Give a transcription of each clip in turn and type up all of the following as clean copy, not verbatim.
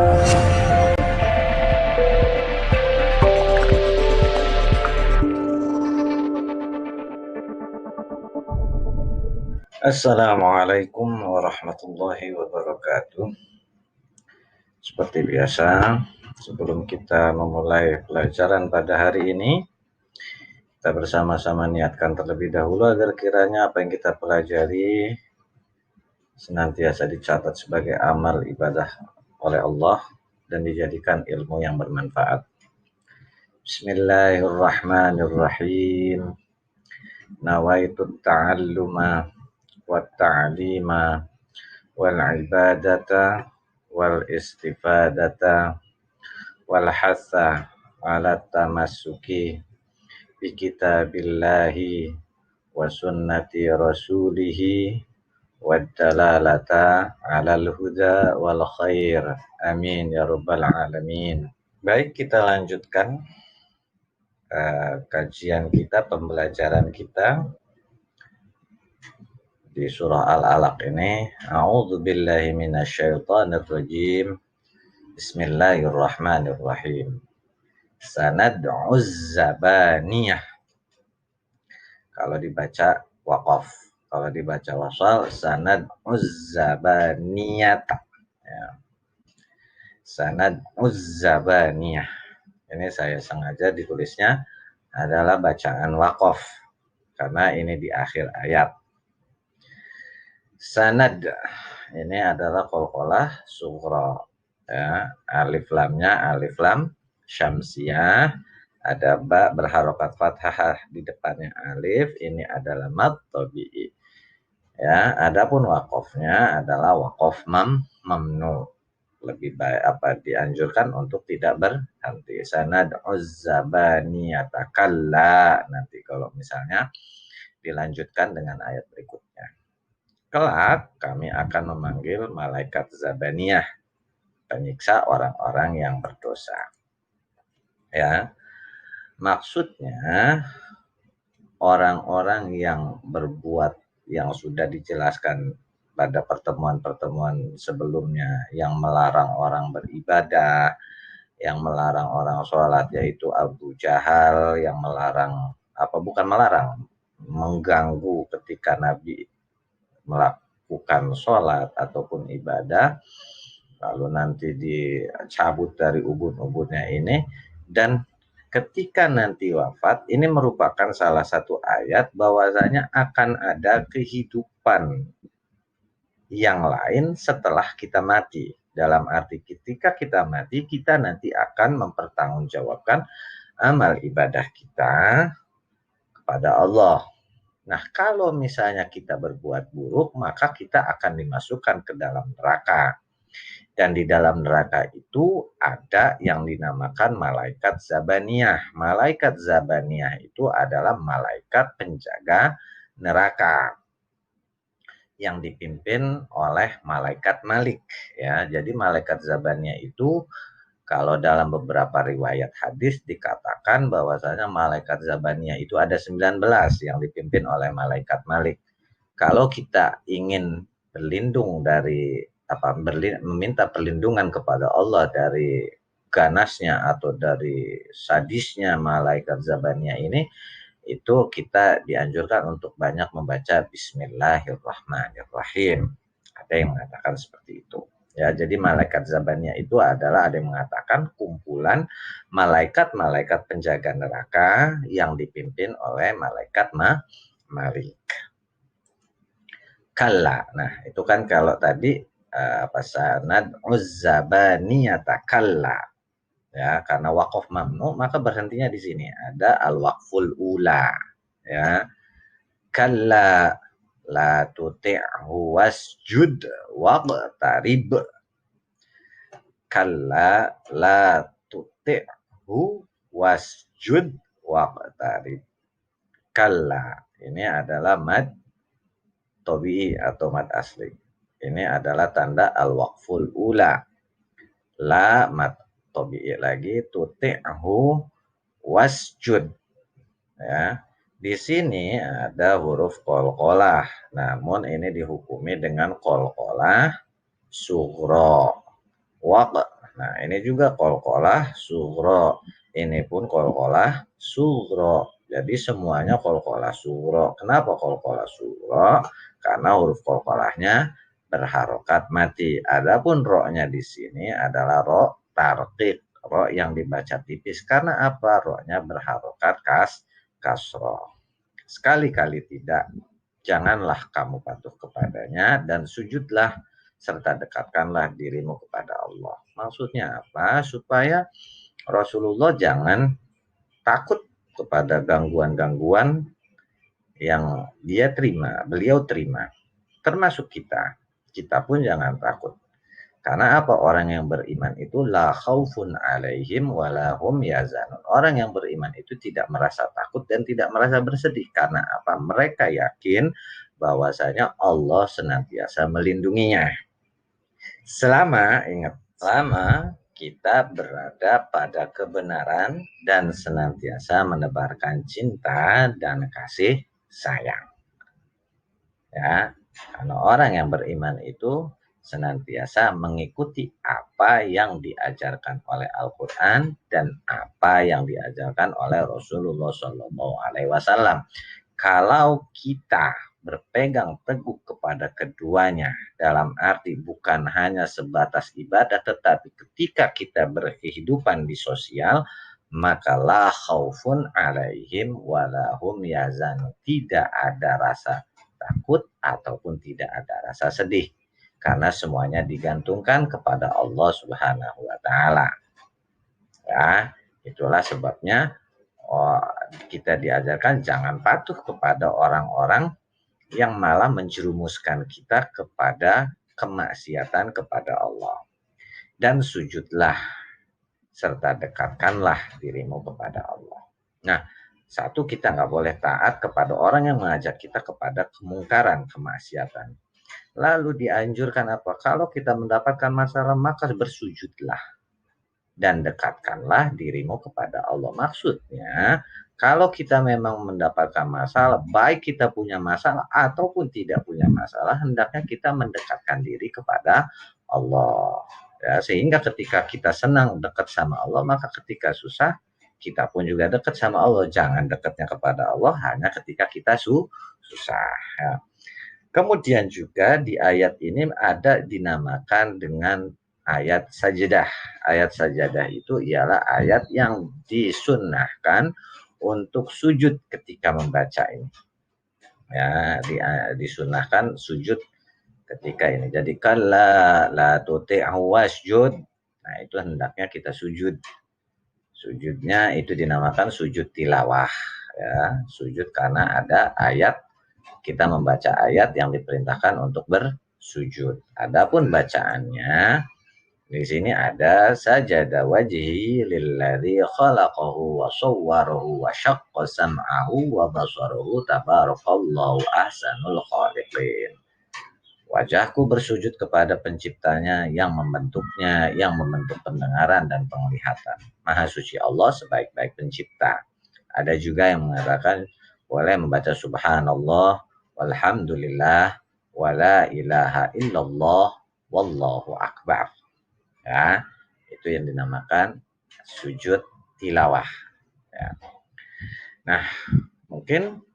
Assalamualaikum warahmatullahi wabarakatuh. Seperti biasa, sebelum kita memulai pelajaran pada hari ini, kita bersama-sama niatkan terlebih dahulu agar kiranya apa yang kita pelajari senantiasa dicatat sebagai amal ibadah oleh Allah dan dijadikan ilmu yang bermanfaat. Bismillahirrahmanirrahim. Nawaitu ta'alluma wa ta'lima wal ibadata wal istifadata wal hasa ala tamassuki bi kitabillahi wa sunnati rasulihi wad dalalata alal huda wal khair. Amin ya rabbal alamin. Baik, kita lanjutkan kajian kita, pembelajaran kita di surah Al-Alaq ini. A'udzubillahi minasyaitonirrajim. Bismillahirrahmanirrahim. Sanad'uz zabaniyah. Kalau dibaca waqaf, kalau dibaca wasal sanad'uz zabaniyata. Ya. Sanad'uz zabaniyah. Ini saya sengaja ditulisnya adalah bacaan waqaf karena ini di akhir ayat. Sanad ini adalah qalqalah sughra, ya, alif lamnya alif lam syamsiyah, ada ba berharokat fathah di depannya alif, ini adalah mad tabi'i. Ya, adapun waqafnya adalah waqaf mamnu. Lebih baik dianjurkan untuk tidak berhenti. Sanad'uz zabaniyata kalla, nanti kalau misalnya dilanjutkan dengan ayat berikutnya. Kelak kami akan memanggil malaikat zabaniyah, penyiksa orang-orang yang berdosa. Ya, maksudnya orang-orang yang berbuat yang sudah dijelaskan pada pertemuan-pertemuan sebelumnya, yang melarang orang beribadah, yang melarang orang sholat, yaitu Abu Jahal, yang melarang mengganggu ketika Nabi melakukan sholat ataupun ibadah, lalu nanti dicabut dari ubun-ubunnya ini, dan ketika nanti wafat, ini merupakan salah satu ayat bahwasanya akan ada kehidupan yang lain setelah kita mati. Dalam arti ketika kita mati, kita nanti akan mempertanggungjawabkan amal ibadah kita kepada Allah. Nah, kalau misalnya kita berbuat buruk, maka kita akan dimasukkan ke dalam neraka. Dan di dalam neraka itu ada yang dinamakan malaikat zabaniyah. Malaikat zabaniyah itu adalah malaikat penjaga neraka yang dipimpin oleh malaikat Malik. Ya, jadi malaikat zabaniyah itu kalau dalam beberapa riwayat hadis dikatakan bahwasanya malaikat zabaniyah itu ada 19 yang dipimpin oleh malaikat Malik. Kalau kita ingin berlindung dari meminta perlindungan kepada Allah dari ganasnya atau dari sadisnya malaikat zabaniyah ini, itu kita dianjurkan untuk banyak membaca Bismillahirrahmanirrahim. Ada yang mengatakan seperti itu. Ya, jadi malaikat zabaniyah itu adalah, ada yang mengatakan, kumpulan malaikat-malaikat penjaga neraka yang dipimpin oleh malaikat Malik. Kalla. Nah, itu kan kalau tadi sanad'uz zabaniyata kalla. Ya, karena waqaf mamnu maka berhentinya di sini. Ada al-waqful ula. Ya. Kalla la tuti'hu wasjud waqtarib. Kalla la tuti'hu wasjud waqtarib. Kalla ini adalah mad tabi'i atau mad asli. Ini adalah tanda al-waqful ula. La mad tabi'i lagi, tuti'hu wasjud. Ya. Di sini ada huruf qalqalah, namun ini dihukumi dengan qalqalah sughra. Waq. Nah, ini juga qalqalah sughra. Ini pun qalqalah sughra. Jadi semuanya qalqalah sughra. Kenapa qalqalah sughra? Karena huruf qalqalahnya berharokat mati. Adapun ro-nya di sini adalah ro tarqiq, ro yang dibaca tipis. Karena apa? Ro-nya berharokat kasroh. Sekali-kali tidak, janganlah kamu patuh kepadanya dan sujudlah serta dekatkanlah dirimu kepada Allah. Maksudnya apa? Supaya Rasulullah jangan takut kepada gangguan-gangguan yang beliau terima. Termasuk kita. Kita pun jangan takut. Karena apa? Orang yang beriman itu la khaufun alaihim walahum yazanun. Orang yang beriman itu tidak merasa takut dan tidak merasa bersedih. Karena apa? Mereka yakin bahwasanya Allah senantiasa melindunginya. Selama kita berada pada kebenaran dan senantiasa menebarkan cinta dan kasih sayang. Ya, karena orang yang beriman itu senantiasa mengikuti apa yang diajarkan oleh Al-Quran dan apa yang diajarkan oleh Rasulullah SAW. Kalau kita berpegang teguh kepada keduanya, dalam arti bukan hanya sebatas ibadah, tetapi ketika kita berkehidupan di sosial, maka la khaufun alaihim walahum yazanun. Tidak ada rasa takut ataupun tidak ada rasa sedih, karena semuanya digantungkan kepada Allah Subhanahu wa taala. Ya, itulah sebabnya kita diajarkan jangan patuh kepada orang-orang yang malah menjerumuskan kita kepada kemaksiatan kepada Allah. Dan sujudlah serta dekatkanlah dirimu kepada Allah. Nah, satu, kita nggak boleh taat kepada orang yang mengajak kita kepada kemungkaran, kemaksiatan. Lalu dianjurkan apa? Kalau kita mendapatkan masalah, maka bersujudlah dan dekatkanlah dirimu kepada Allah. Maksudnya, kalau kita memang mendapatkan masalah, baik kita punya masalah ataupun tidak punya masalah, hendaknya kita mendekatkan diri kepada Allah. Ya, sehingga ketika kita senang dekat sama Allah, maka ketika susah, kita pun juga dekat sama Allah. Jangan dekatnya kepada Allah hanya ketika kita susah. Ya. Kemudian juga di ayat ini ada dinamakan dengan ayat sajadah. Ayat sajadah itu ialah ayat yang disunnahkan untuk sujud ketika membaca ini. Ya, disunnahkan sujud ketika ini. Jadi kalla la tuti'hu wasjud. Nah, itu hendaknya kita sujud. Sujudnya itu dinamakan sujud tilawah, ya. Sujud karena ada ayat, kita membaca ayat yang diperintahkan untuk bersujud. Adapun bacaannya di sini ada sajada wajhi lilladzi khalaqahu wa sawwarahu wa syaqqa sam'ahu wa basarahu tabarakallahu ahsanul khaliqin. Wajahku bersujud kepada penciptanya yang membentuknya, yang membentuk pendengaran dan penglihatan. Maha suci Allah sebaik-baik pencipta. Ada juga yang mengatakan boleh membaca subhanallah walhamdulillah wala ilaha illallah wallahu akbar. Ya, itu yang dinamakan sujud tilawah. Ya. Nah, mungkin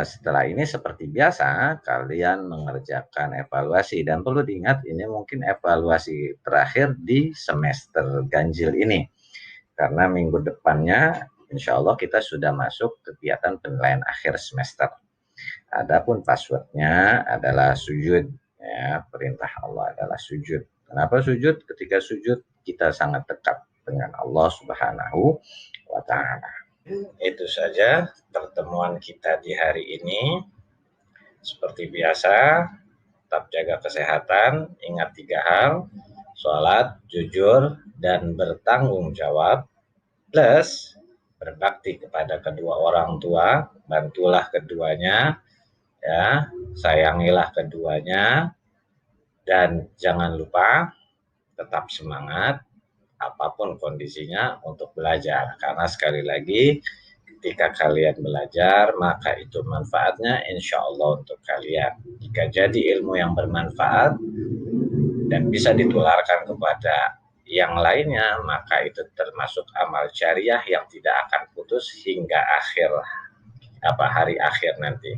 setelah ini seperti biasa kalian mengerjakan evaluasi, dan perlu diingat ini mungkin evaluasi terakhir di semester ganjil ini, karena minggu depannya insya Allah kita sudah masuk kegiatan penilaian akhir semester. Adapun passwordnya adalah sujud, ya, perintah Allah adalah sujud. Kenapa sujud? Ketika sujud kita sangat dekat dengan Allah Subhanahu wa ta'ala. Itu saja pertemuan kita di hari ini. Seperti biasa, tetap jaga kesehatan, ingat 3 hal: sholat, jujur, dan bertanggung jawab, plus berbakti kepada kedua orang tua, bantulah keduanya, ya, sayangilah keduanya, dan jangan lupa tetap semangat apapun kondisinya untuk belajar, karena sekali lagi ketika kalian belajar maka itu manfaatnya insya Allah untuk kalian. Jika jadi ilmu yang bermanfaat dan bisa ditularkan kepada yang lainnya, maka itu termasuk amal jariah yang tidak akan putus hingga akhir hari akhir nanti.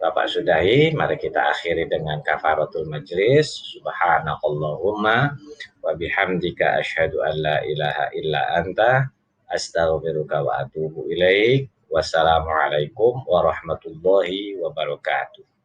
Bapak sudahi, mari kita akhiri dengan kafaratul majlis. Subhanakallahumma wa bihamdika asyhadu an la ilaha illa anta astaghfiruka wa atubu ilaik. Wassalamualaikum warahmatullahi wabarakatuh.